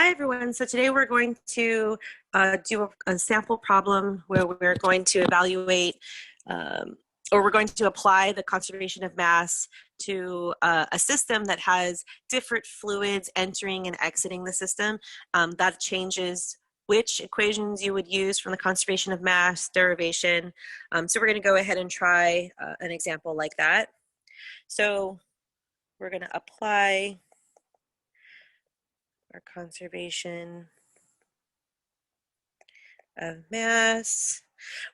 Hi everyone. So today we're going to do a sample problem where we're going to evaluate or we're going to apply the conservation of mass to a system that has different fluids entering and exiting the system. That changes which equations you would use from the conservation of mass derivation. So we're going to go ahead and try an example like that. So we're going to apply our conservation of mass,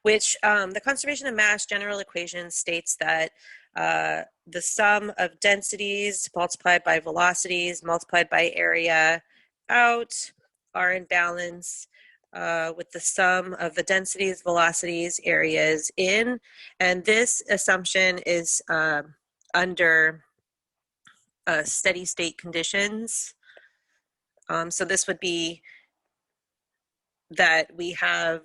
which the conservation of mass general equation states that the sum of densities multiplied by velocities multiplied by area out are in balance with the sum of the densities, velocities, areas in. And this assumption is under steady state conditions. So this would be that we have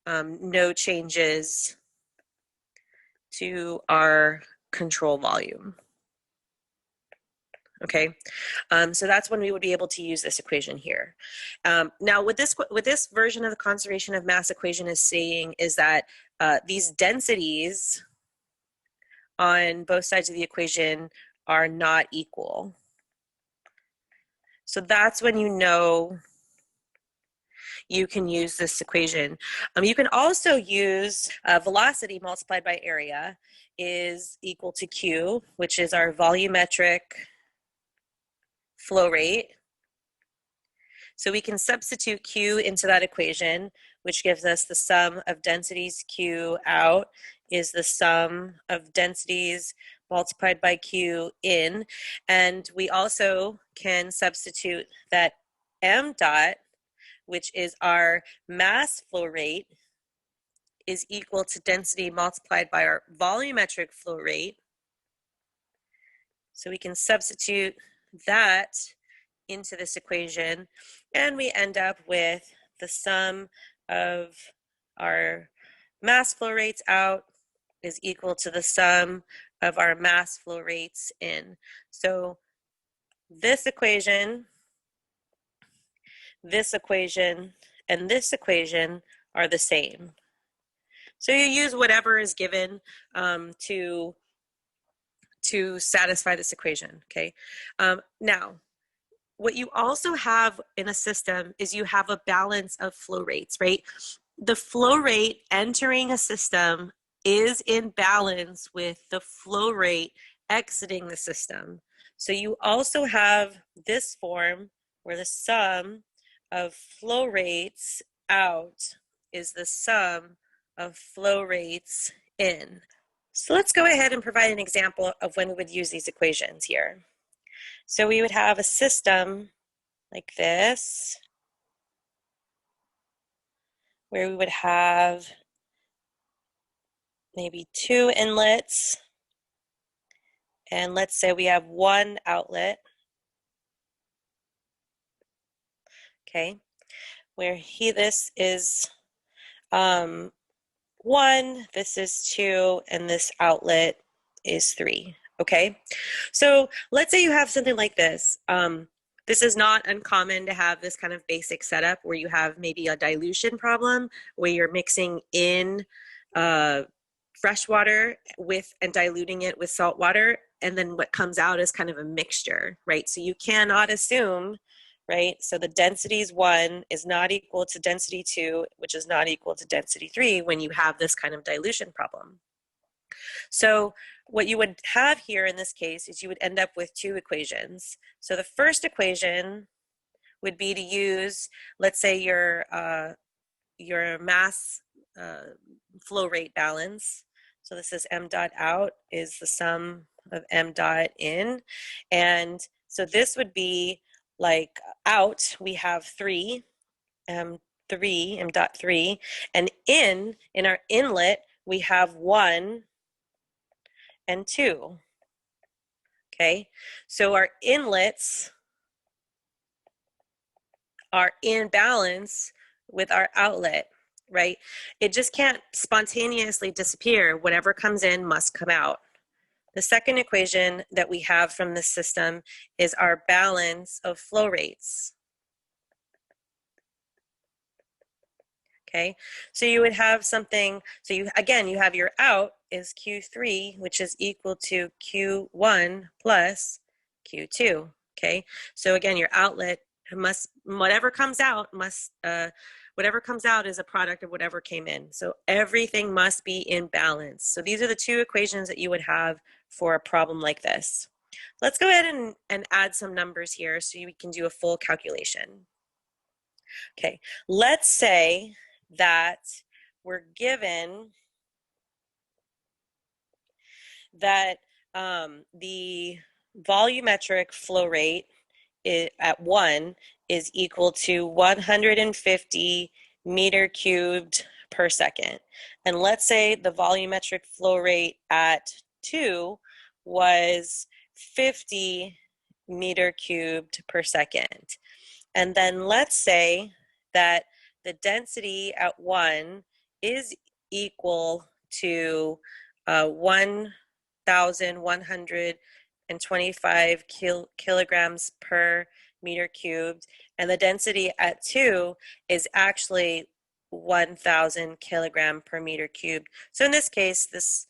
no changes to our control volume. Okay, so that's when we would be able to use this equation here. Now, what this version of the conservation of mass equation is saying is that these densities on both sides of the equation are not equal. So that's when you know you can use this equation. You can also use velocity multiplied by area is equal to Q, which is our volumetric flow rate. So we can substitute Q into that equation, which gives us the sum of densities Q out is the sum of densities multiplied by Q in. And we also can substitute that m dot, which is our mass flow rate, is equal to density multiplied by our volumetric flow rate. So we can substitute that into this equation, and we end up with the sum of our mass flow rates out is equal to the sum of our mass flow rates in. So this equation, and this equation are the same. So you use whatever is given to satisfy this equation, okay? Now, what you also have in a system is you have a balance of flow rates, right? The flow rate entering a system is in balance with the flow rate exiting the system. So you also have this form where the sum of flow rates out is the sum of flow rates in. So let's go ahead and provide an example of when we would use these equations here. So we would have a system like this, where we would have maybe two inlets, and let's say we have one outlet. Okay, where this is 1, this is 2, and this outlet is 3. Okay, so let's say you have something like this. This is not uncommon to have this kind of basic setup where you have maybe a dilution problem where you're mixing in fresh water and diluting it with salt water, and then what comes out is kind of a mixture, right? So you cannot assume, right? So the densities 1 is not equal to density 2, which is not equal to density 3 when you have this kind of dilution problem. So what you would have here in this case is you would end up with two equations. So the first equation would be to use, let's say your mass flow rate balance. So this is m dot out is the sum of m dot in. And so this would be like out, we have 3, m dot 3, and in our inlet, we have 1 and 2. Okay, so our inlets are in balance with our outlet, right? It just can't spontaneously disappear. Whatever comes in must come out. The second equation that we have from this system is our balance of flow rates. Okay, so you would have something, so you have your out is Q3, which is equal to Q1 plus Q2. Okay, so again, your outlet must, whatever comes out is a product of whatever came in. So everything must be in balance. So these are the two equations that you would have for a problem like this. Let's go ahead and add some numbers here so we can do a full calculation. Okay, let's say that we're given that the volumetric flow rate at 1 is equal to 150 meter cubed per second. And let's say the volumetric flow rate at 2 was 50 meter cubed per second. And then let's say that the density at 1 is equal to 1,125 kilograms per meter cubed, and the density at 2 is actually 1,000 kilogram per meter cubed. So in this case, the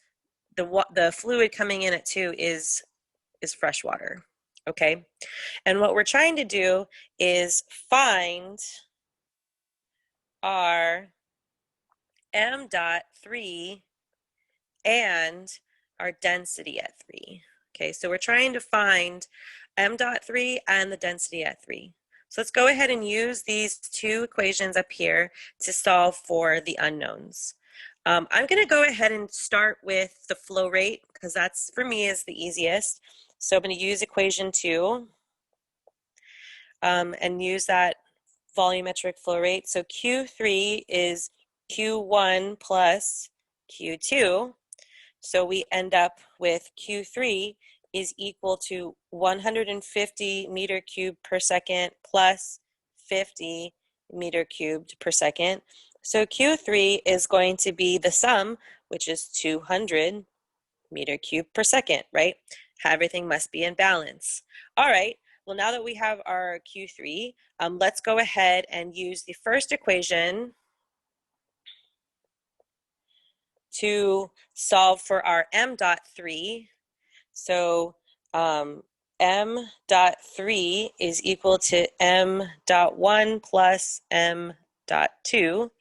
fluid coming in at 2 is fresh water. Okay, and what we're trying to do is find our m dot 3 and our density at 3. Okay, so we're trying to find m dot 3 and the density at 3. So let's go ahead and use these two equations up here to solve for the unknowns. I'm going to go ahead and start with the flow rate because that's, for me, is the easiest. So I'm going to use equation 2 and use that volumetric flow rate. So Q3 is Q1 plus Q2. So we end up with Q3 is equal to 150 meter cubed per second plus 50 meter cubed per second. So Q3 is going to be the sum, which is 200 meter cubed per second, right? Everything must be in balance. All right, well, now that we have our Q3, let's go ahead and use the first equation to solve for our m dot 3. So m dot 3 is equal to m dot 1 plus m dot 2.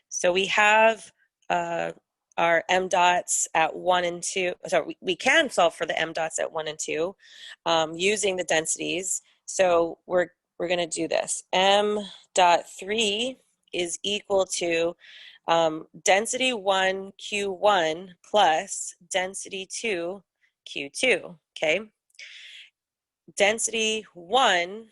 So we have our m dots at 1 and 2. So we can solve for the m dots at 1 and 2 using the densities. So we're going to do this. M dot 3 is equal to density 1 Q1 plus density 2 Q2. Okay. Density 1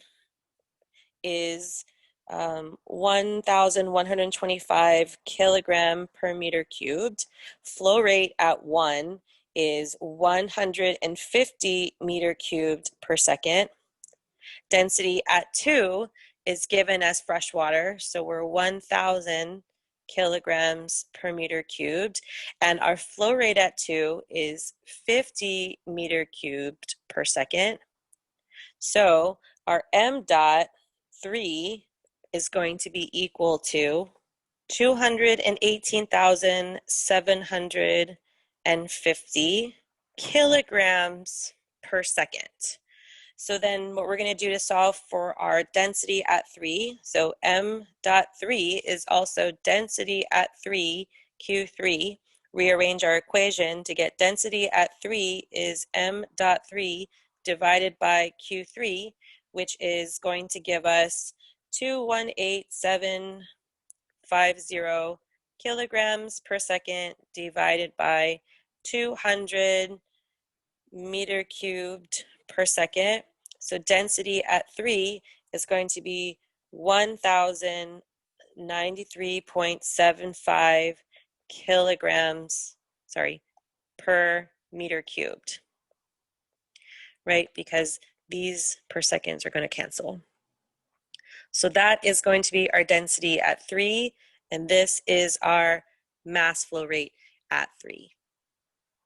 is 1,125 kilogram per meter cubed. Flow rate at 1 is 150 meter cubed per second. Density at 2 is given as fresh water, so we're 1,000 kilograms per meter cubed, and our flow rate at 2 is 50 meter cubed per second. So our m dot 3 is going to be equal to 218,750 kilograms per second. So then what we're going to do to solve for our density at 3, so m dot 3 is also density at 3 Q3. Rearrange our equation to get density at 3 is m dot 3 divided by Q3, which is going to give us 218,750 kilograms per second divided by 200 meter cubed per second. So density at 3 is going to be 1,093.75 kilograms, per meter cubed, right? Because these per seconds are going to cancel. So that is going to be our density at 3, and this is our mass flow rate at 3.